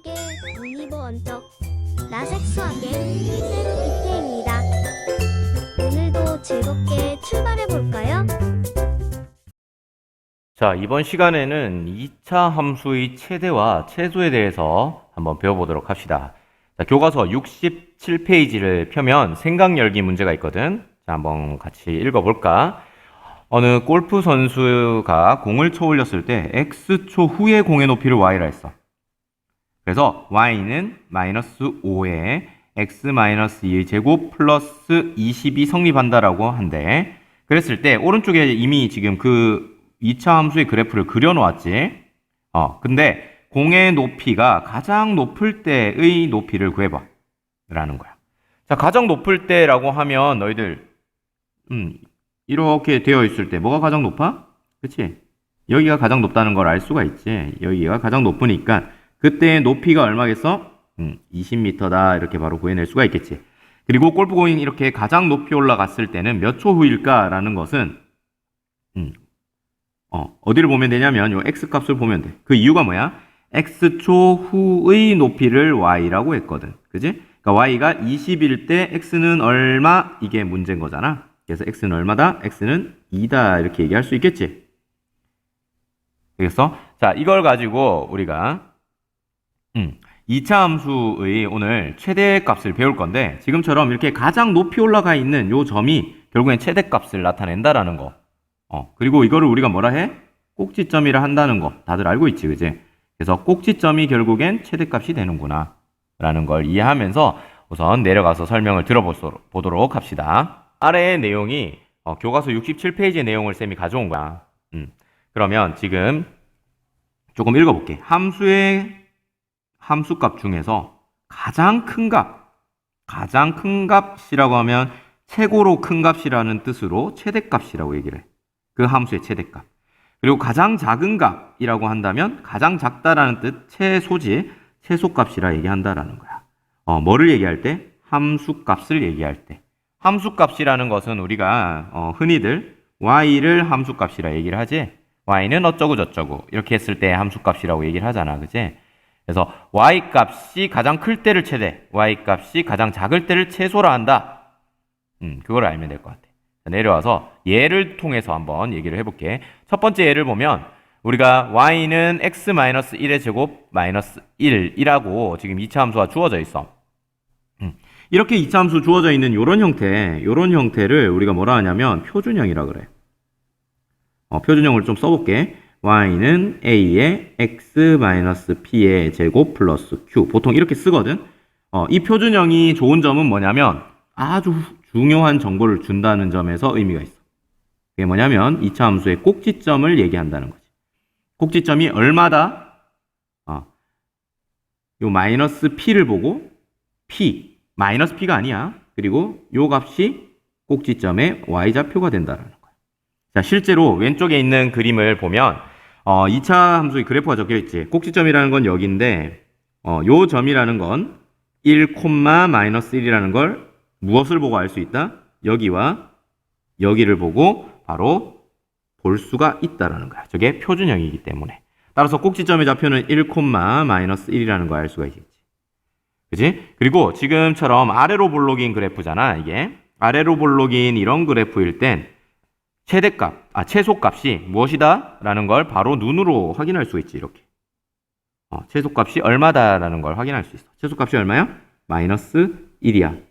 함께 올리버 언적 나색수학의 쌤 BK입니다. 오늘도 즐겁게 출발해볼까요? 자, 이번 시간에는 2차 함수의 최대와 최소에 대해서 한번 배워보도록 합시다. 자, 교과서 67페이지를 펴면 생각 열기 문제가 있거든. 자, 한번 같이 읽어볼까? 어느 골프 선수가 공을 쳐올렸을 때 X초 후에 공의 높이를 Y라 했어. 그래서 Y는 마이너스 5에 X-2의 제곱 플러스 20이 성립한다라고 한대. 그랬을 때 오른쪽에 이미 지금 그 2차 함수의 그래프를 그려놓았지. 근데 공의 높이가 가장 높을 때의 높이를 구해봐 라는 거야. 자, 가장 높을 때라고 하면 너희들 이렇게 되어 있을 때 뭐가 가장 높아? 그치? 여기가 가장 높다는 걸 알 수가 있지. 여기가 가장 높으니까 그때의 높이가 얼마겠어? 20m다 이렇게 바로 구해낼 수가 있겠지. 그리고 골프공이 이렇게 가장 높이 올라갔을 때는 몇 초 후일까라는 것은 어디를 보면 되냐면 요 x값을 보면 돼. 그 이유가 뭐야? x초 후의 높이를 y라고 했거든. 그지? 그러니까 y가 20일 때 x는 얼마? 이게 문제인 거잖아. 그래서 x는 얼마다? x는 2다 이렇게 얘기할 수 있겠지. 그래서 자, 이걸 가지고 우리가 2차 함수의 오늘 최대값을 배울 건데 지금처럼 이렇게 가장 높이 올라가 있는 요 점이 결국엔 최대값을 나타낸다라는 거. 그리고 이거를 우리가 뭐라 해? 꼭지점이라 한다는 거 다들 알고 있지, 그지? 그래서 꼭지점이 결국엔 최대값이 되는구나 라는 걸 이해하면서 우선 내려가서 설명을 들어보도록 합시다. 아래의 내용이 교과서 67페이지의 내용을 쌤이 가져온 거야. 그러면 지금 조금 읽어볼게. 함수값 중에서 가장 큰 값이라고 하면 최고로 큰 값이라는 뜻으로 최대값이라고 얘기를 해. 그 함수의 최대값. 그리고 가장 작은 값이라고 한다면 가장 작다라는 뜻 최소지, 최소값이라 얘기한다라는 거야. 뭐를 얘기할 때? 함수값을 얘기할 때. 함수값이라는 것은 우리가 흔히들 y를 함수값이라 얘기를 하지. y는 어쩌고 저쩌고 이렇게 했을 때 함수값이라고 얘기를 하잖아, 그지? 그래서 y값이 가장 클 때를 최대, y값이 가장 작을 때를 최소라 한다. 그걸 알면 될 것 같아. 내려와서 예를 통해서 한번 얘기를 해볼게. 첫 번째 예를 보면 우리가 y는 x-1의 제곱 마이너스 1이라고 지금 2차 함수가 주어져 있어. 이렇게 2차 함수 주어져 있는 요런 형태를 우리가 뭐라 하냐면 표준형이라 그래. 표준형을 좀 써볼게. y는 a의 x-p의 제곱 플러스 q. 보통 이렇게 쓰거든. 이 표준형이 좋은 점은 뭐냐면 아주 중요한 정보를 준다는 점에서 의미가 있어. 그게 뭐냐면 2차 함수의 꼭지점을 얘기한다는 거지. 꼭지점이 얼마다? 요 마이너스 p를 보고 p, 마이너스 p가 아니야. 그리고 요 값이 꼭지점의 y좌표가 된다는 거야. 자, 실제로 왼쪽에 있는 그림을 보면 2차 함수의 그래프가 적혀 있지. 꼭지점이라는 건 여기인데 요 점이라는 건 1, 마이너스 1이라는 걸 무엇을 보고 알 수 있다? 여기와 여기를 보고 바로 볼 수가 있다라는 거야. 저게 표준형이기 때문에. 따라서 꼭지점의 좌표는 1, 마이너스 1이라는 걸 알 수가 있겠지. 그지? 그리고 지금처럼 아래로 볼록인 그래프잖아, 이게. 아래로 볼록인 이런 그래프일 땐 최소값이 무엇이다? 라는 걸 바로 눈으로 확인할 수 있지, 이렇게. 최소값이 얼마다라는 걸 확인할 수 있어. 최소값이 얼마야? 마이너스 1이야.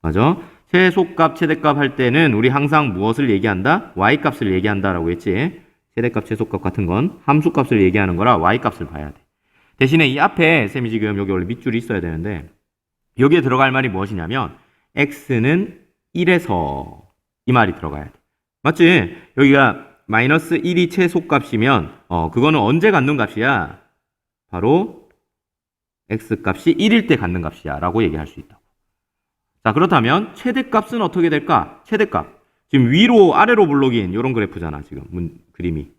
맞아? 최소값, 최대값 할 때는 우리 항상 무엇을 얘기한다? y값을 얘기한다라고 했지. 최대값, 최소값 같은 건 함수값을 얘기하는 거라 y값을 봐야 돼. 대신에 이 앞에 쌤이 지금 여기 원래 밑줄이 있어야 되는데 여기에 들어갈 말이 무엇이냐면 x는 1에서 이 말이 들어가야 돼. 맞지? 여기가 마이너스 1이 최소값이면 그거는 언제 갖는 값이야? 바로 x값이 1일 때 갖는 값이야 라고 얘기할 수 있다. 자, 그렇다면 최대값은 어떻게 될까? 최대값. 지금 위로 아래로 블록인 이런 그래프잖아, 지금 그림이.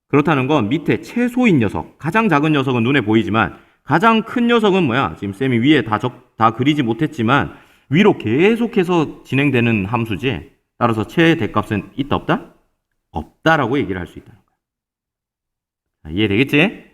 그렇다는 건 밑에 최소인 녀석, 가장 작은 녀석은 눈에 보이지만 가장 큰 녀석은 뭐야? 지금 쌤이 위에 다 그리지 못했지만 위로 계속해서 진행되는 함수지. 따라서 최대값은 있다 없다? 없다라고 얘기를 할 수 있다는 거야. 이해되겠지?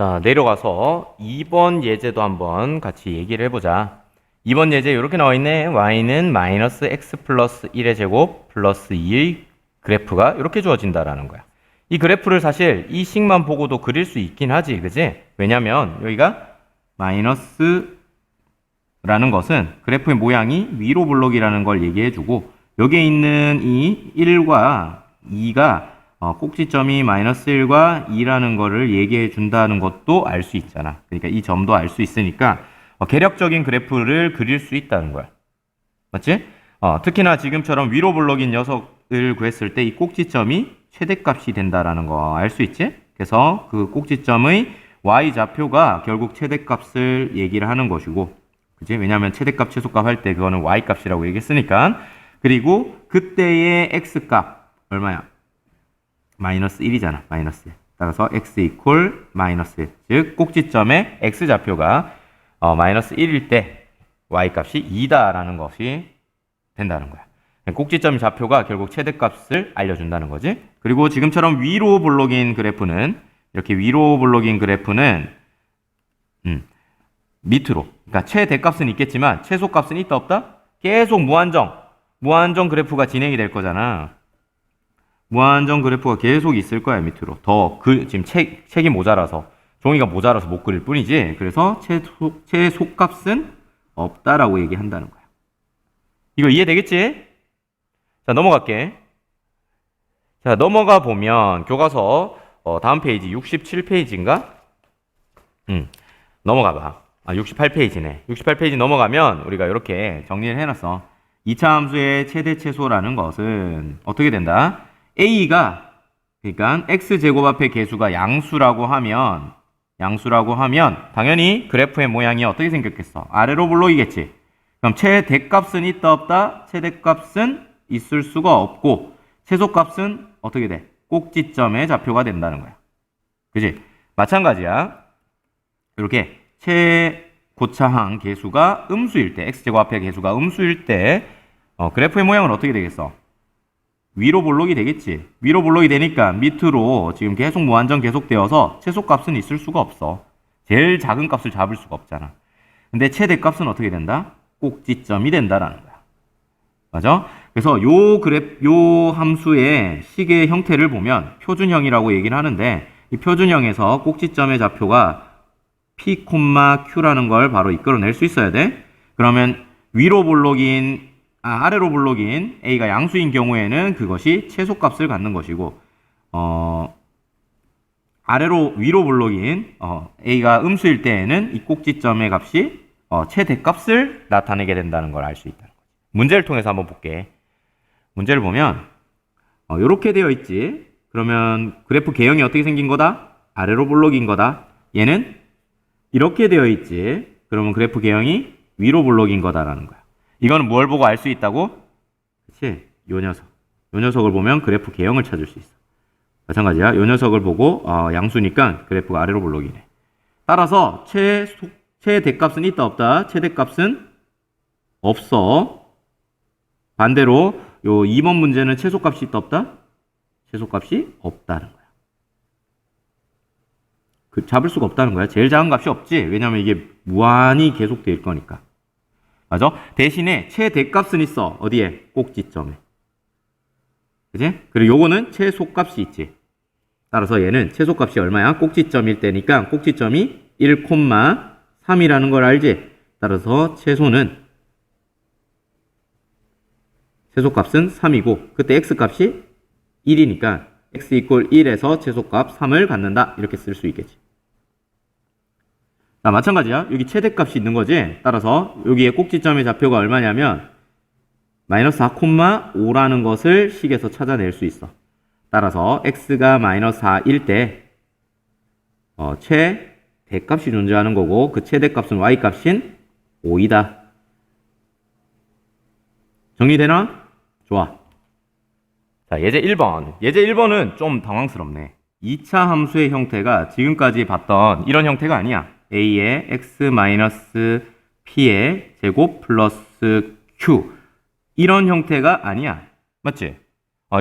자, 내려가서 2번 예제도 한번 같이 얘기를 해보자. 2번 예제 이렇게 나와 있네. y는 마이너스 x 플러스 1의 제곱 플러스 2의 그래프가 이렇게 주어진다라는 거야. 이 그래프를 사실 이 식만 보고도 그릴 수 있긴 하지, 그지? 왜냐면 여기가 마이너스라는 것은 그래프의 모양이 위로 블록이라는 걸 얘기해주고 여기에 있는 이 1과 2가 꼭지점이 마이너스 1과 2라는 거를 얘기해 준다는 것도 알 수 있잖아. 그러니까 이 점도 알 수 있으니까 계력적인 그래프를 그릴 수 있다는 거야. 맞지? 특히나 지금처럼 위로 블록인 녀석을 구했을 때 이 꼭지점이 최대값이 된다라는 거 알 수 있지? 그래서 그 꼭지점의 y좌표가 결국 최대값을 얘기를 하는 것이고, 그치? 왜냐하면 최대값, 최소값 할 때 그거는 y값이라고 얘기했으니까. 그리고 그때의 x값 얼마야? 마이너스 1이잖아. 마이너스 1. 따라서 x 이퀄 마이너스 1. 즉 꼭지점의 x좌표가 마이너스 1일 때 y값이 2다라는 것이 된다는 거야. 꼭지점 좌표가 결국 최대값을 알려준다는 거지. 그리고 지금처럼 위로 블록인 그래프는 이렇게 위로 블록인 그래프는 밑으로, 그러니까 최대값은 있겠지만 최소값은 있다 없다? 계속 무한정 그래프가 진행이 될 거잖아. 무한정 그래프가 계속 있을 거야. 밑으로 지금 책이 모자라서 종이가 모자라서 못 그릴 뿐이지. 그래서 최소값은 없다라고 얘기한다는 거야. 이거 이해되겠지? 자, 넘어갈게. 자, 넘어가 보면 교과서 다음 페이지 67페이지인가? 넘어가 봐. 68페이지네. 68페이지 넘어가면 우리가 이렇게 정리를 해놨어. 2차 함수의 최대 최소라는 것은 어떻게 된다? A가, 그러니까 x제곱 앞의 개수가 양수라고 하면 당연히 그래프의 모양이 어떻게 생겼겠어? 아래로 블록이겠지. 그럼 최대값은 있다 없다? 최대값은 있을 수가 없고 최소값은 어떻게 돼? 꼭지점의 좌표가 된다는 거야. 그지? 마찬가지야. 이렇게 최고차항 개수가 음수일 때, x제곱 앞의 개수가 음수일 때 그래프의 모양은 어떻게 되겠어? 위로 블록이 되겠지. 위로 블록이 되니까 밑으로 지금 계속 무한정 계속되어서 최소값은 있을 수가 없어. 제일 작은 값을 잡을 수가 없잖아. 근데 최대값은 어떻게 된다? 꼭지점이 된다라는 거야. 맞아? 그래서 요 함수의 식의 형태를 보면 표준형이라고 얘기를 하는데 이 표준형에서 꼭지점의 좌표가 P, Q라는 걸 바로 이끌어낼 수 있어야 돼. 그러면 아래로 블록인 A가 양수인 경우에는 그것이 최소값을 갖는 것이고, 위로 블록인 A가 음수일 때에는 이 꼭지점의 값이 최대값을 나타내게 된다는 걸 알 수 있다는 거지. 문제를 통해서 한번 볼게. 문제를 보면 이렇게 되어 있지. 그러면 그래프 개형이 어떻게 생긴 거다? 아래로 블록인 거다. 얘는 이렇게 되어 있지. 그러면 그래프 개형이 위로 블록인 거다라는 거야. 이거는 뭘 보고 알 수 있다고? 그치? 요 녀석을 보면 그래프 개형을 찾을 수 있어. 마찬가지야. 요 녀석을 보고 양수니까 그래프가 아래로 블록이네. 따라서 최대값은 있다 없다? 최대값은 없어. 반대로 요 2번 문제는 최소값이 있다 없다? 최소값이 없다는 거야. 잡을 수가 없다는 거야. 제일 작은 값이 없지. 왜냐면 이게 무한히 계속될 거니까. 맞아? 대신에 최대값은 있어. 어디에? 꼭지점에. 그치? 그리고 요거는 최소값이 있지. 따라서 얘는 최소값이 얼마야? 꼭지점일 때니까 꼭지점이 1,3이라는 걸 알지? 따라서 최소값은 3이고 그때 x값이 1이니까 x 이퀄 1에서 최소값 3을 갖는다. 이렇게 쓸 수 있겠지. 자, 마찬가지야. 여기 최대값이 있는 거지. 따라서 여기에 꼭지점의 좌표가 얼마냐면 마이너스 4,5라는 것을 식에서 찾아낼 수 있어. 따라서 x가 마이너스 4일 때 최대값이 존재하는 거고 그 최대값은 y값인 5이다. 정리되나? 좋아. 자, 예제 1번. 예제 1번은 좀 당황스럽네. 2차 함수의 형태가 지금까지 봤던 이런 형태가 아니야. a의 x-p의 제곱 플러스 q. 이런 형태가 아니야. 맞지?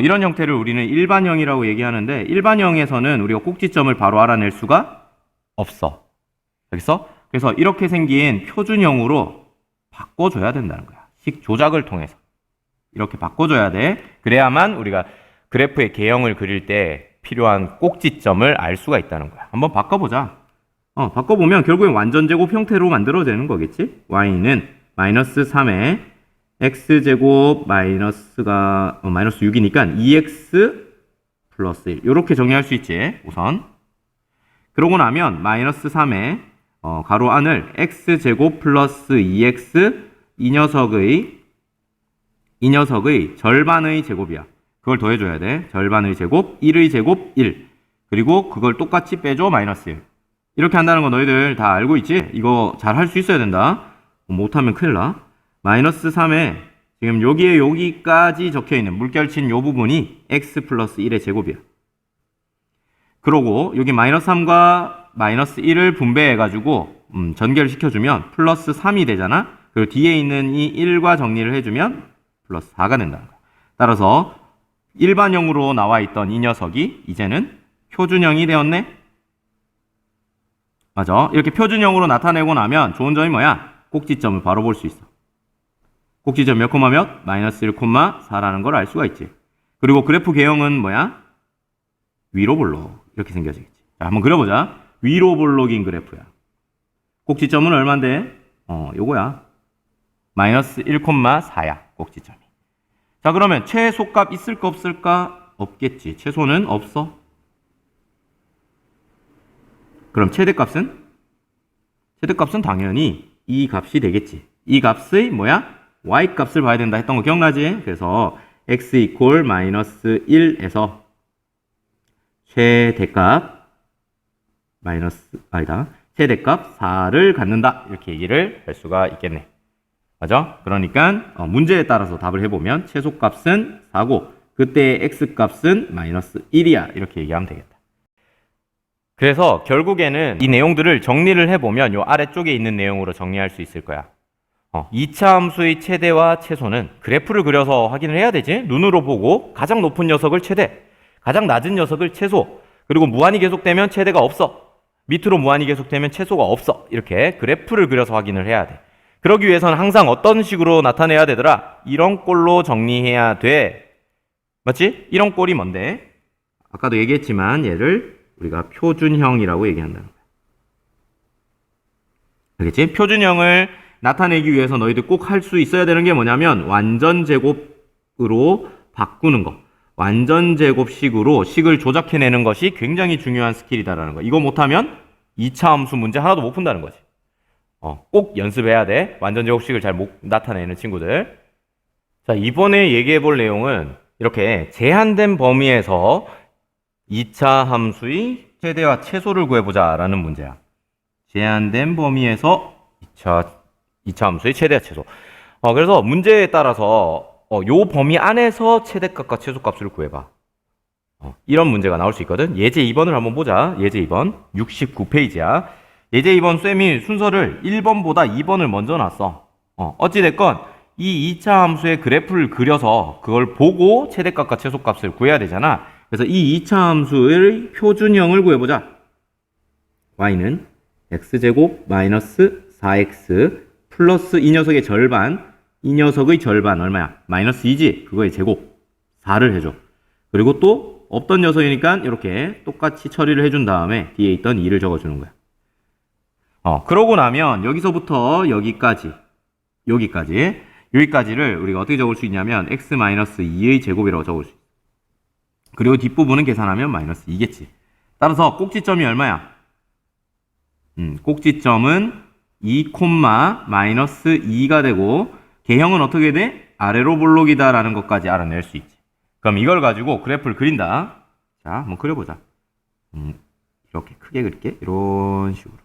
이런 형태를 우리는 일반형이라고 얘기하는데 일반형에서는 우리가 꼭지점을 바로 알아낼 수가 없어. 여기서 그래서 이렇게 생긴 표준형으로 바꿔줘야 된다는 거야. 식 조작을 통해서 이렇게 바꿔줘야 돼. 그래야만 우리가 그래프의 개형을 그릴 때 필요한 꼭지점을 알 수가 있다는 거야. 한번 바꿔보자. 바꿔보면 결국엔 완전제곱 형태로 만들어지는 거겠지? y는 마이너스 3에 x제곱 마이너스가 마이너스 6이니까 2x 플러스 1 이렇게 정리할 수 있지 우선. 그러고 나면 마이너스 3에 가로 안을 x제곱 플러스 2x 이 녀석의 절반의 제곱이야. 그걸 더해줘야 돼. 절반의 제곱 1의 제곱 1 그리고 그걸 똑같이 빼줘 마이너스 1 이렇게 한다는 거 너희들 다 알고 있지? 이거 잘 할 수 있어야 된다. 못하면 큰일 나. 마이너스 3에 지금 여기에 여기까지 적혀있는 물결친 요 부분이 x 플러스 1의 제곱이야. 그러고 여기 마이너스 3과 마이너스 1을 분배해가지고 전결시켜주면 플러스 3이 되잖아. 그리고 뒤에 있는 이 1과 정리를 해주면 플러스 4가 된다는 거야. 따라서 일반형으로 나와 있던 이 녀석이 이제는 표준형이 되었네. 맞아. 이렇게 표준형으로 나타내고 나면 좋은 점이 뭐야? 꼭지점을 바로 볼 수 있어. 꼭지점 몇 콤마 몇? 마이너스 1 콤마 4라는 걸 알 수가 있지. 그리고 그래프 개형은 뭐야? 위로 볼록 이렇게 생겨지겠지. 자, 한번 그려보자. 위로 볼록인 그래프야. 꼭지점은 얼만데? 요거야. 마이너스 1 콤마 4야. 꼭지점이. 자, 그러면 최소값 있을까 없을까? 없겠지. 최소는 없어. 그럼 최대값은? 최대값은 당연히 이 값이 되겠지. 이 값의 뭐야? y 값을 봐야 된다 했던 거 기억나지? 그래서 x 이퀄 마이너스 1에서 최대값 최대값 4를 갖는다. 이렇게 얘기를 할 수가 있겠네. 맞아? 그러니까 문제에 따라서 답을 해보면 최소값은 4고 그때의 x값은 마이너스 1이야. 이렇게 얘기하면 되겠다. 그래서 결국에는 이 내용들을 정리를 해보면 요 아래쪽에 있는 내용으로 정리할 수 있을 거야. 2차 함수의 최대와 최소는 그래프를 그려서 확인을 해야 되지. 눈으로 보고 가장 높은 녀석을 최대, 가장 낮은 녀석을 최소, 그리고 무한히 계속되면 최대가 없어. 밑으로 무한히 계속되면 최소가 없어. 이렇게 그래프를 그려서 확인을 해야 돼. 그러기 위해서는 항상 어떤 식으로 나타내야 되더라? 이런 꼴로 정리해야 돼. 맞지? 이런 꼴이 뭔데? 아까도 얘기했지만 얘를 우리가 표준형이라고 얘기한다는 거야. 알겠지? 표준형을 나타내기 위해서 너희들 꼭 할 수 있어야 되는 게 뭐냐면 완전 제곱으로 바꾸는 거. 완전 제곱식으로 식을 조작해내는 것이 굉장히 중요한 스킬이다라는 거. 이거 못하면 2차 함수 문제 하나도 못 푼다는 거지. 꼭 연습해야 돼. 완전 제곱식을 잘 못 나타내는 친구들. 자, 이번에 얘기해 볼 내용은 이렇게 제한된 범위에서 2차 함수의 최대와 최소를 구해보자 라는 문제야. 제한된 범위에서 2차 함수의 최대와 최소. 그래서 문제에 따라서 요 범위 안에서 최대값과 최소값을 구해봐. 이런 문제가 나올 수 있거든. 예제 2번을 한번 보자. 예제 2번 69페이지야. 예제 2번 쌤이 순서를 1번보다 2번을 먼저 놨어. 어찌됐건 이 2차 함수의 그래프를 그려서 그걸 보고 최대값과 최소값을 구해야 되잖아. 그래서 이 2차 함수의 표준형을 구해보자. y는 x제곱 마이너스 4x 플러스 이 녀석의 절반, 이 녀석의 절반 얼마야? 마이너스 2지? 그거의 제곱 4를 해줘. 그리고 또 없던 녀석이니까 이렇게 똑같이 처리를 해준 다음에 뒤에 있던 2를 적어주는 거야. 그러고 나면 여기서부터 여기까지를 우리가 어떻게 적을 수 있냐면 x 마이너스 2의 제곱이라고 적을 수 있어. 그리고 뒷부분은 계산하면 마이너스 2겠지. 따라서 꼭지점이 얼마야? 꼭지점은 2, 마이너스 2가 되고 개형은 어떻게 돼? 아래로 볼록이다 라는 것까지 알아낼 수 있지. 그럼 이걸 가지고 그래프를 그린다. 자, 한번 그려보자. 이렇게 크게 그릴게. 이런 식으로.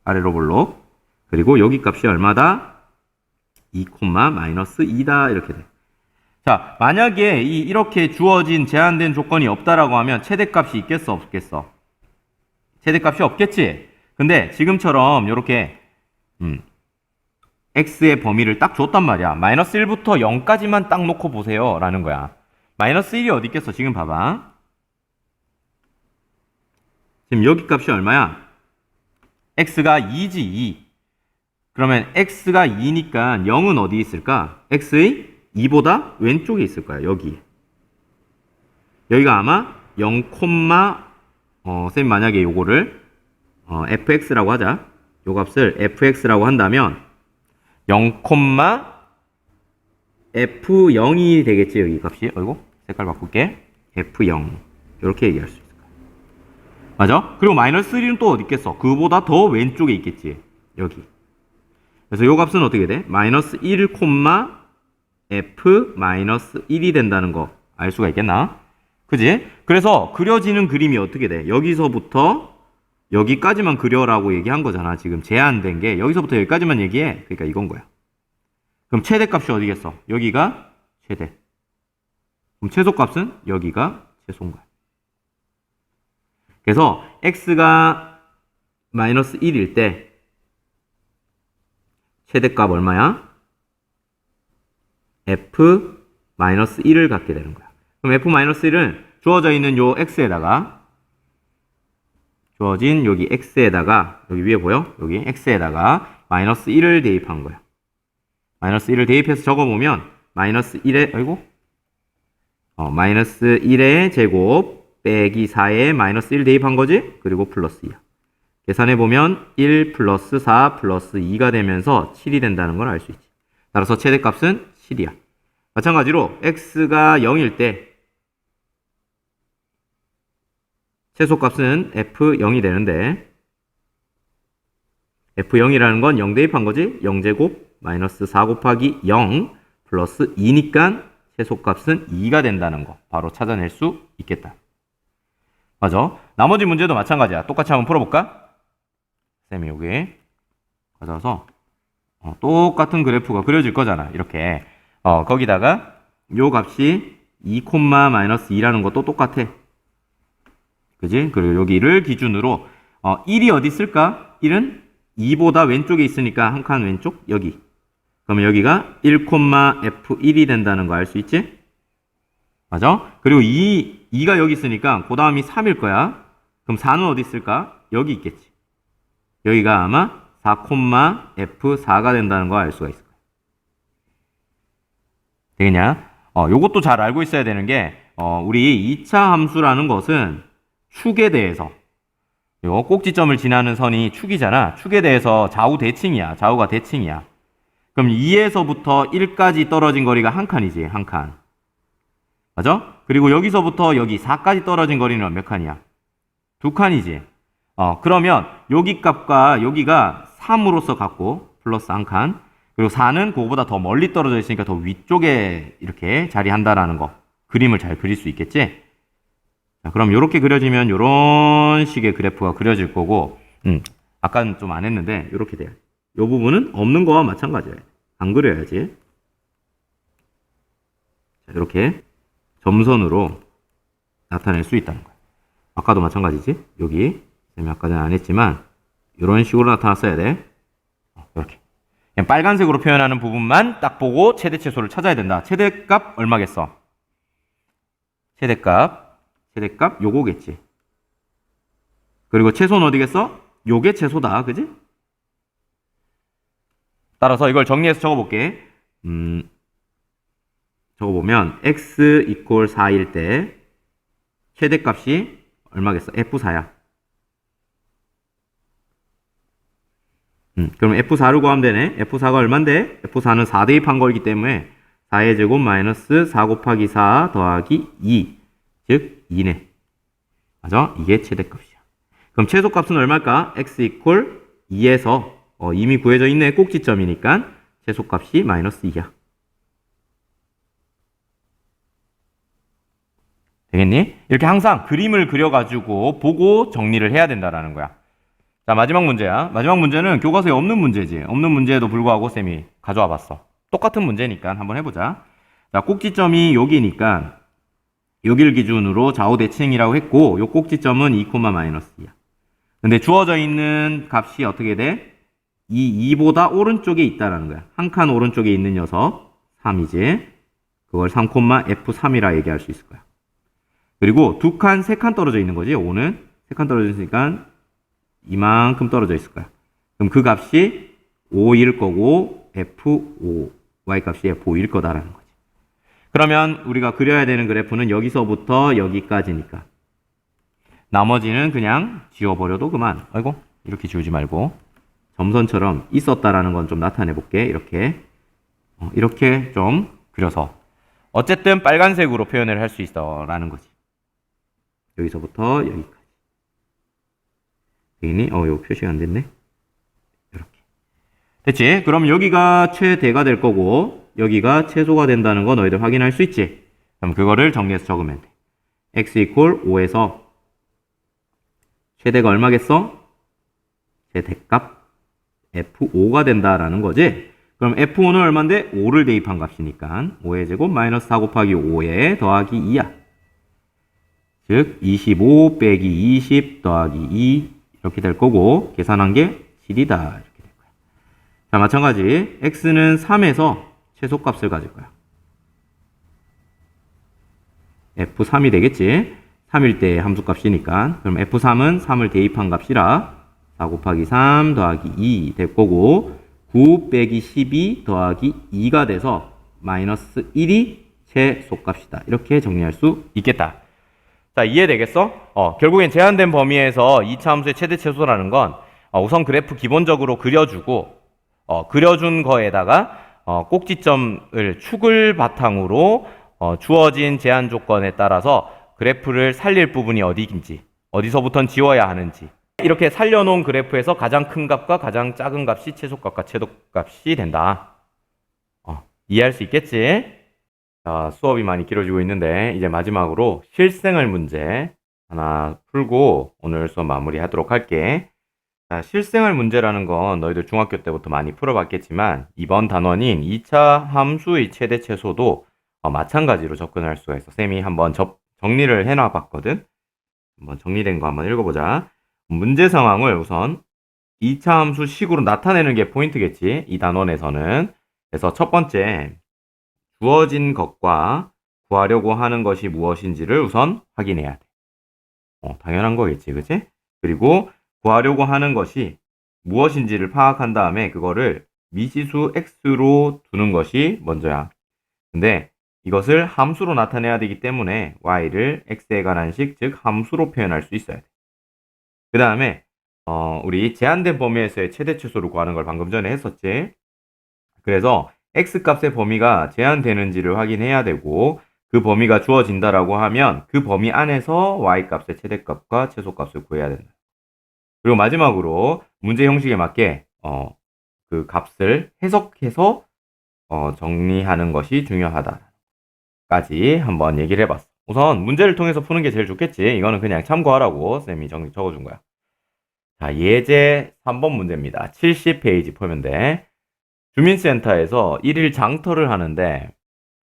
아래로 볼록. 그리고 여기 값이 얼마다? 2, 마이너스 2다. 이렇게 돼. 자, 만약에 이렇게 주어진 제한된 조건이 없다라고 하면 최대값이 있겠어? 없겠어? 최대값이 없겠지? 근데 지금처럼 이렇게 x의 범위를 딱 줬단 말이야. 마이너스 1부터 0까지만 딱 놓고 보세요 라는 거야. 마이너스 1이 어디 있겠어? 지금 봐봐. 지금 여기 값이 얼마야? x가 2지 2. 그러면 x가 2니까 0은 어디 있을까? x의 2보다 왼쪽에 있을 거야. 여기. 여기가 아마 0, 쌤 만약에 요거를 fx라고 하자. 요 값을 fx라고 한다면 0, f0이 되겠지. 여기 값이. 어이구 색깔 바꿀게. f0 이렇게 얘기할 수 있을 거야. 맞아? 그리고 마이너스 1은 또 어디 있겠어? 그보다 더 왼쪽에 있겠지. 여기. 그래서 요 값은 어떻게 돼? 마이너스 1, f 마이너스 1이 된다는 거 알 수가 있겠나? 그지? 그래서 그려지는 그림이 어떻게 돼? 여기서부터 여기까지만 그려라고 얘기한 거잖아. 지금 제한된 게 여기서부터 여기까지만 얘기해. 그러니까 이건 거야. 그럼 최대값이 어디겠어? 여기가 최대. 그럼 최소값은 여기가 최소인 거야. 그래서 x가 마이너스 1일 때 최대값 얼마야? f 마이너스 1을 갖게 되는 거야. 그럼 f 마이너스 1은 주어져 있는 요 x에다가 주어진 여기 x에다가 여기 위에 보여? 여기 x에다가 마이너스 1을 대입한 거야. 마이너스 1을 대입해서 적어보면 마이너스 1의 마이너스 1의 제곱 빼기 4에 마이너스 1 대입한 거지? 그리고 플러스 2야. 계산해보면 1 플러스 4 플러스 2가 되면서 7이 된다는 걸 알 수 있지. 따라서 최대값은 7이야. 마찬가지로 x가 0일 때 최소값은 f0이 되는데 f0이라는 건 0 대입한 거지? 0제곱 마이너스 4 곱하기 0 플러스 2니까 최소값은 2가 된다는 거 바로 찾아낼 수 있겠다. 맞아. 나머지 문제도 마찬가지야. 똑같이 한번 풀어볼까? 쌤이 여기 가져와서 똑같은 그래프가 그려질 거잖아. 이렇게 거기다가 요 값이 2, 마이너스 2라는 것도 똑같아. 그지? 그리고 여기를 기준으로 1이 어디 있을까? 1은 2보다 왼쪽에 있으니까 한 칸 왼쪽 여기. 그러면 여기가 1, f1이 된다는 거 알 수 있지? 맞아? 그리고 2가 여기 있으니까 그 다음이 3일 거야. 그럼 4는 어디 있을까? 여기 있겠지. 여기가 아마 4, f4가 된다는 거 알 수가 있을 거야. 되겠냐? 요것도 잘 알고 있어야 되는 게 우리 2차 함수라는 것은 축에 대해서 요 꼭지점을 지나는 선이 축이잖아. 축에 대해서 좌우 대칭이야. 좌우가 대칭이야. 그럼 2에서부터 1까지 떨어진 거리가 한 칸이지. 한 칸. 맞아? 그리고 여기서부터 여기 4까지 떨어진 거리는 몇 칸이야? 두 칸이지. 그러면 여기 값과 여기가 3으로서 갖고 플러스 한 칸. 그리고 4는 그거보다 더 멀리 떨어져 있으니까 더 위쪽에 이렇게 자리한다라는 거. 그림을 잘 그릴 수 있겠지? 자, 그럼 이렇게 그려지면 이런 식의 그래프가 그려질 거고, 아까는 좀 안 했는데 이렇게 돼요. 이 부분은 없는 거와 마찬가지예요. 안 그려야지. 자, 이렇게 점선으로 나타낼 수 있다는 거예요. 아까도 마찬가지지. 여기 쌤이 아까 전에 안 했지만 이런 식으로 나타났어야 돼. 이렇게 그냥 빨간색으로 표현하는 부분만 딱 보고 최대 최소를 찾아야 된다. 최대값 얼마겠어? 최대값 요거겠지. 그리고 최소는 어디겠어? 요게 최소다. 그지? 따라서 이걸 정리해서 적어볼게. 적어보면 x 이퀄 4일 때 최대값이 얼마겠어? f4야. 그럼 f4를 구하면 되네. f4가 얼만데? f4는 4 대입한 거이기 때문에 4의 제곱 마이너스 4 곱하기 4 더하기 2. 즉 2네. 맞아? 이게 최대값이야. 그럼 최소값은 얼마일까? x 이퀄 2에서 이미 구해져 있네. 꼭지점이니까 최소값이 마이너스 2야. 되겠니? 이렇게 항상 그림을 그려가지고 보고 정리를 해야 된다라는 거야. 자, 마지막 문제야. 마지막 문제는 교과서에 없는 문제지. 없는 문제에도 불구하고 쌤이 가져와 봤어. 똑같은 문제니까 한번 해보자. 자, 꼭지점이 여기니까 여기를 기준으로 좌우 대칭이라고 했고 요 꼭지점은 2, 마이너스 2야. 근데 주어져 있는 값이 어떻게 돼? 이 2보다 오른쪽에 있다라는 거야. 한 칸 오른쪽에 있는 녀석 3이지. 그걸 3, f3이라 얘기할 수 있을 거야. 그리고 두 칸, 세 칸 떨어져 있는 거지. 5는 세 칸 떨어져 있으니까 이만큼 떨어져 있을 거야. 그럼 그 값이 5일 거고 F5, Y 값이 F5일 거다라는 거지. 그러면 우리가 그려야 되는 그래프는 여기서부터 여기까지니까 나머지는 그냥 지워버려도 그만. 아이고, 이렇게 지우지 말고 점선처럼 있었다라는 건 좀 나타내 볼게. 이렇게 좀 그려서 어쨌든 빨간색으로 표현을 할 수 있어 라는 거지. 여기서부터 여기까지. 되겠니? 이거 표시가 안 됐네. 이렇게. 됐지? 그럼 여기가 최대가 될 거고 여기가 최소가 된다는 거 너희들 확인할 수 있지? 그럼 그거를 정리해서 적으면 돼. x 이퀄 5에서 최대가 얼마겠어? 최대값 F5가 된다라는 거지? 그럼 F5는 얼마인데? 5를 대입한 값이니까 5의 제곱 마이너스 4 곱하기 5에 더하기 2야. 즉 25 빼기 20 더하기 2 이렇게 될 거고 계산한 게 7이다. 이렇게 될 거야. 자, 마찬가지 x는 3에서 최소값을 가질 거야. F3이 되겠지? 3일 때 함수값이니까. 그럼 F3은 3을 대입한 값이라 4 곱하기 3 더하기 2 될 거고 9 빼기 12 더하기 2가 돼서 마이너스 1이 최소값이다. 이렇게 정리할 수 있겠다. 자, 이해되겠어? 결국엔 제한된 범위에서 2차 함수의 최대 최소라는 건 우선 그래프 기본적으로 그려주고 그려준 거에다가 꼭지점을 축을 바탕으로 주어진 제한 조건에 따라서 그래프를 살릴 부분이 어디인지 어디서부턴 지워야 하는지 이렇게 살려놓은 그래프에서 가장 큰 값과 가장 작은 값이 최소값과 최소값이 된다. 이해할 수 있겠지? 자, 수업이 많이 길어지고 있는데 이제 마지막으로 실생활 문제 하나 풀고 오늘 수업 마무리하도록 할게. 자, 실생활 문제라는 건 너희들 중학교 때부터 많이 풀어봤겠지만 이번 단원인 2차 함수의 최대 최소도 마찬가지로 접근할 수가 있어. 쌤이 한번 정리를 해놔 봤거든. 한번 정리된 거 한번 읽어보자. 문제 상황을 우선 2차 함수 식으로 나타내는 게 포인트겠지. 이 단원에서는. 그래서 첫 번째 주어진 것과 구하려고 하는 것이 무엇인지를 우선 확인해야 돼. 당연한 거겠지, 그치? 그리고 구하려고 하는 것이 무엇인지를 파악한 다음에 그거를 미지수 x로 두는 것이 먼저야. 근데 이것을 함수로 나타내야 되기 때문에 y를 x에 관한 식, 즉 함수로 표현할 수 있어야 돼. 그 다음에 우리 제한된 범위에서의 최대 최소를 구하는 걸 방금 전에 했었지. 그래서 x값의 범위가 제한되는지를 확인해야 되고 그 범위가 주어진다라고 하면 그 범위 안에서 y값의 최대값과 최소값을 구해야 된다. 그리고 마지막으로 문제 형식에 맞게 그 값을 해석해서 정리하는 것이 중요하다까지 한번 얘기를 해봤어. 우선 문제를 통해서 푸는 게 제일 좋겠지. 이거는 그냥 참고하라고 쌤이 적어준 거야. 자, 예제 3번 문제입니다. 70페이지 보면 돼. 주민센터에서 1일 장터를 하는데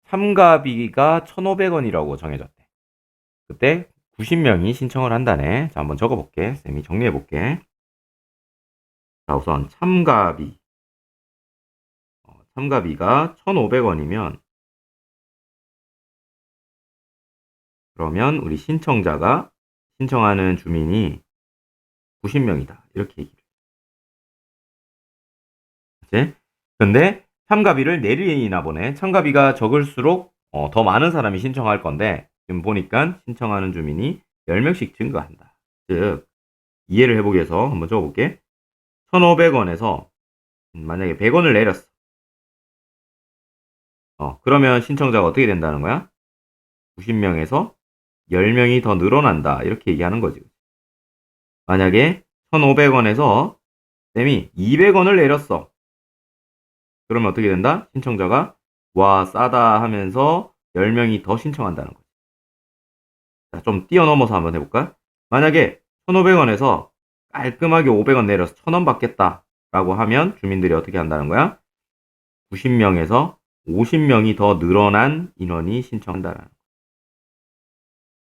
참가비가 1,500원이라고 정해졌대. 그때 90명이 신청을 한다네. 자, 한번 적어볼게. 쌤이 정리해볼게. 자, 우선 참가비가 1,500원이면 그러면 우리 신청하는 주민이 90명이다. 이렇게 얘기를 해. 근데 참가비를 내리나 보네. 참가비가 적을수록 더 많은 사람이 신청할 건데 지금 보니까 신청하는 주민이 10명씩 증가한다. 즉 이해를 해보기 위해서 한번 적어볼게. 1,500원에서 만약에 100원을 내렸어. 그러면 신청자가 어떻게 된다는 거야? 90명에서 10명이 더 늘어난다. 이렇게 얘기하는 거지. 만약에 1,500원에서 쌤이 200원을 내렸어. 그러면 어떻게 된다? 신청자가 와 싸다 하면서 10명이 더 신청한다는 거지. 자, 좀 뛰어넘어서 한번 해볼까? 만약에 1,500원에서 깔끔하게 500원 내려서 1,000원 받겠다 라고 하면 주민들이 어떻게 한다는 거야? 90명에서 50명이 더 늘어난 인원이 신청한다는 거야.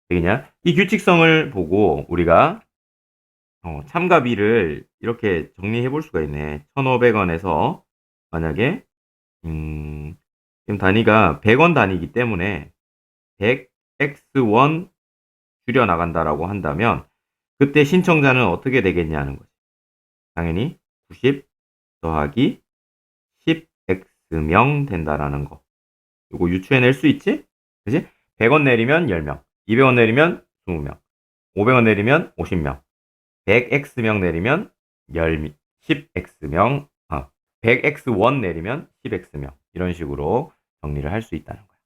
되겠냐? 이 규칙성을 보고 우리가 참가비를 이렇게 정리해 볼 수가 있네. 1,500원에서 만약에 지금 단위가 100원 단위이기 때문에 100x1 줄여 나간다라고 한다면 그때 신청자는 어떻게 되겠냐는 거지. 당연히 90 더하기 10x명 된다라는 거. 이거 유추해낼 수 있지? 그지? 100원 내리면 10명, 200원 내리면 20명, 500원 내리면 50명, 100x명 내리면 10x명, 100x1 내리면 10x명. 이런 식으로 정리를 할 수 있다는 거야.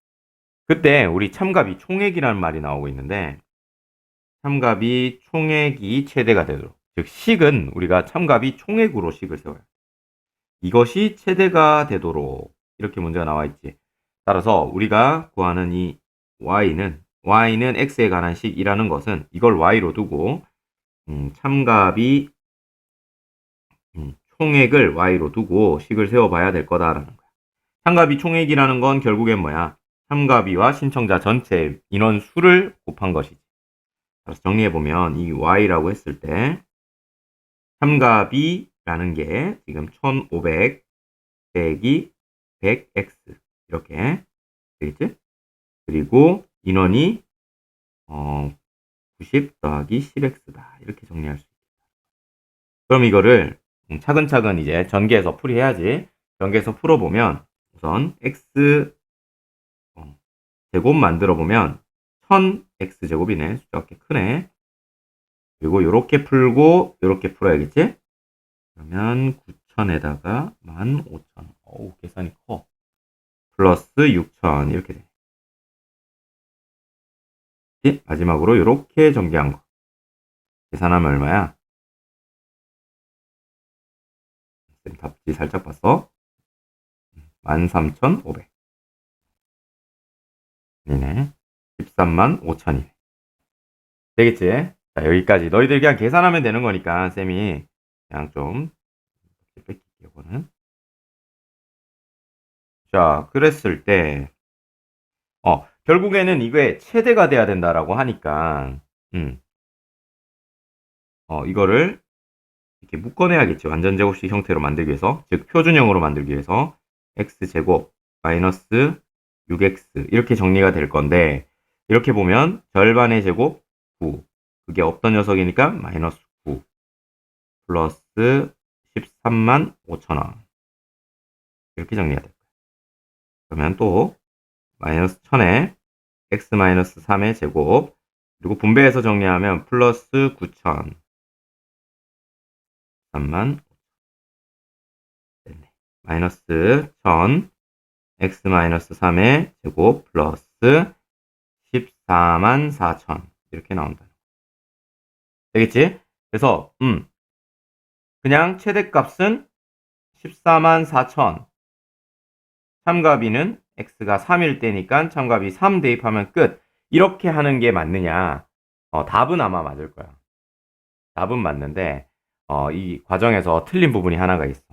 그때 우리 참갑이 총액이라는 말이 나오고 있는데, 참갑이 총액이 최대가 되도록, 즉 식은 우리가 참갑이 총액으로 식을 세워요. 이것이 최대가 되도록 이렇게 문제가 나와 있지. 따라서 우리가 구하는 이 y는 x에 관한 식이라는 것은 이걸 y로 두고 참갑이 총액을 y로 두고 식을 세워봐야 될 거다라는 거야. 참갑이 총액이라는 건 결국엔 뭐야? 참가비와 신청자 전체 인원 수를 곱한 것이지. 그래서 정리해보면 이 y라고 했을 때 참가비라는 게 지금 1500 빼기 100x 이렇게 되겠지? 그리고 인원이 90 더하기 10x다. 이렇게 정리할 수 있겠다. 그럼 이거를 차근차근 이제 전개해서 풀이해야지. 전개해서 풀어보면 우선 x 제곱 만들어보면 1000x 제곱이네. 숫자가 꽤 크네. 그리고 요렇게 풀고 요렇게 풀어야겠지? 그러면 9000에다가 15000. 어우, 계산이 커. 플러스 6000 이렇게 돼. 마지막으로 요렇게 전개한 거. 계산하면 얼마야? 쌤 답지 살짝 봤어? 13500. 이네. 135,000이네. 되겠지? 자, 여기까지. 너희들 그냥 계산하면 되는 거니까, 쌤이 그냥 좀 뺏길게요, 이거는. 자, 그랬을 때, 결국에는 이거의 최대가 돼야 된다라고 하니까, 이거를 이렇게 묶어내야겠지. 완전 제곱식 형태로 만들기 위해서. 즉, 표준형으로 만들기 위해서, x제곱 마이너스 6x 이렇게 정리가 될 건데, 이렇게 보면 절반의 제곱 9. 그게 없던 녀석이니까 마이너스 9 플러스 135,000원. 이렇게 정리가 될 거예요. 그러면 또 마이너스 1000에 x 마이너스 3의 제곱 그리고 분배해서 정리하면 플러스 9,000 3만 됐네. 마이너스 1000 x 마이너스 3의 제곱 플러스 14만 4천 이렇게 나온다. 되겠지? 그래서 그냥 최대값은 14만 4천 참가비는 x가 3일 때니까 참가비 3 대입하면 끝. 이렇게 하는 게 맞느냐? 답은 아마 맞을 거야. 답은 맞는데 이 과정에서 틀린 부분이 하나가 있어.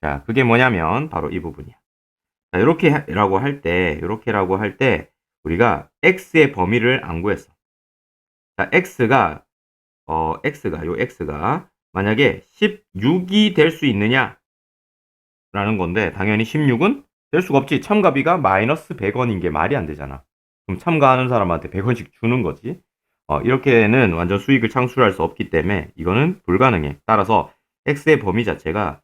자, 그게 뭐냐면 바로 이 부분이야. 자, 이렇게라고 할 때 우리가 x의 범위를 안 구했어. 자, x가 만약에 16이 될 수 있느냐? 라는 건데 당연히 16은 될 수가 없지. 참가비가 마이너스 100원인 게 말이 안 되잖아. 그럼 참가하는 사람한테 100원씩 주는 거지. 이렇게는 완전 수익을 창출할 수 없기 때문에 이거는 불가능해. 따라서 x의 범위 자체가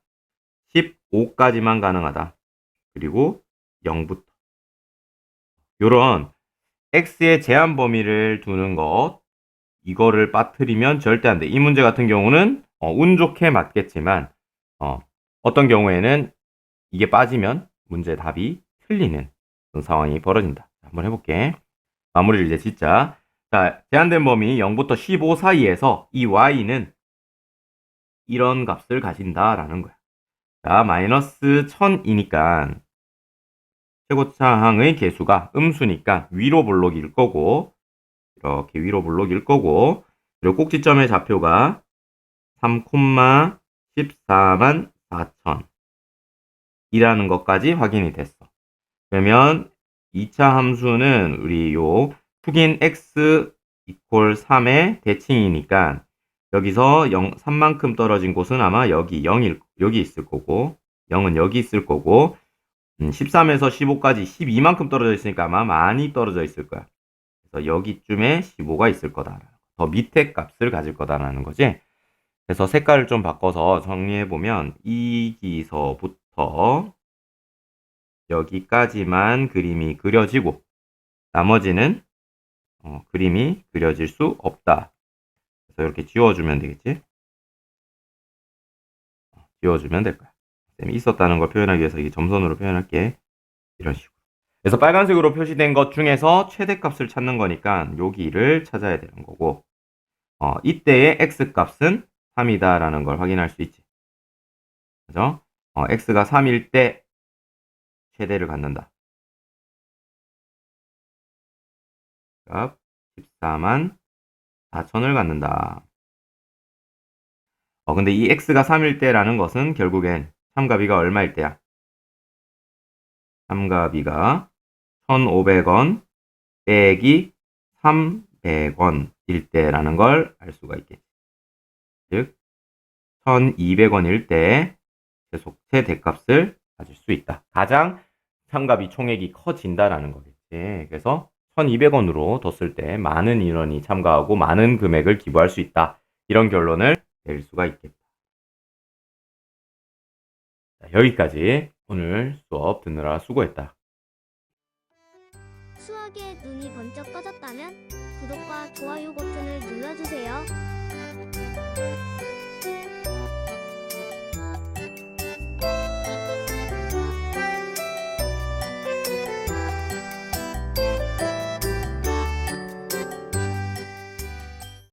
15까지만 가능하다. 그리고 0부터. 요런 x의 제한 범위를 두는 것 이거를 빠뜨리면 절대 안 돼. 이 문제 같은 경우는 운 좋게 맞겠지만 어떤 경우에는 이게 빠지면 문제 답이 틀리는 그런 상황이 벌어진다. 한번 해볼게. 마무리를 이제 짓자. 자, 제한된 범위 0부터 15 사이에서 이 y는 이런 값을 가진다라는 거야. 자, 마이너스 1000이니까 최고차항의 개수가 음수니까 위로 볼록일 거고 이렇게 위로 볼록일 거고 그리고 꼭지점의 좌표가 3,14만 4천 이라는 것까지 확인이 됐어. 그러면 2차 함수는 우리 요 축인 x 이퀄 3의 대칭이니까 여기서 3만큼 떨어진 곳은 아마 여기 있을 거고 0은 여기 있을 거고 13에서 15까지 12만큼 떨어져 있으니까 아마 많이 떨어져 있을 거야. 그래서 여기쯤에 15가 있을 거다. 더 밑에 값을 가질 거다라는 거지. 그래서 색깔을 좀 바꿔서 정리해보면 이기서부터 여기까지만 그림이 그려지고 나머지는 그림이 그려질 수 없다. 그래서 이렇게 지워주면 되겠지? 지워주면 될 거야. 쌤이 있었다는 걸 표현하기 위해서 이게 점선으로 표현할게. 이런 식으로. 그래서 빨간색으로 표시된 것 중에서 최대값을 찾는 거니까 여기를 찾아야 되는 거고 이때의 x값은 3이다 라는 걸 확인할 수 있지. 그죠? x가 3일 때 최대를 갖는다. 값 14만 4천을 갖는다. 근데 이 x가 3일 때라는 것은 결국엔 참가비가 얼마일 때야? 참가비가 1,500원 빼기 300원일 때라는 걸 알 수가 있겠지. 즉 1,200원일 때 최대값을 가질 수 있다. 가장 참가비 총액이 커진다라는 거겠지. 그래서 1,200원으로 뒀을 때 많은 인원이 참가하고 많은 금액을 기부할 수 있다. 이런 결론을 낼 수가 있겠다. 자, 여기까지 오늘 수업 듣느라 수고했다. 수학에 눈이 번쩍 떠졌다면 구독과 좋아요 버튼을 눌러주세요.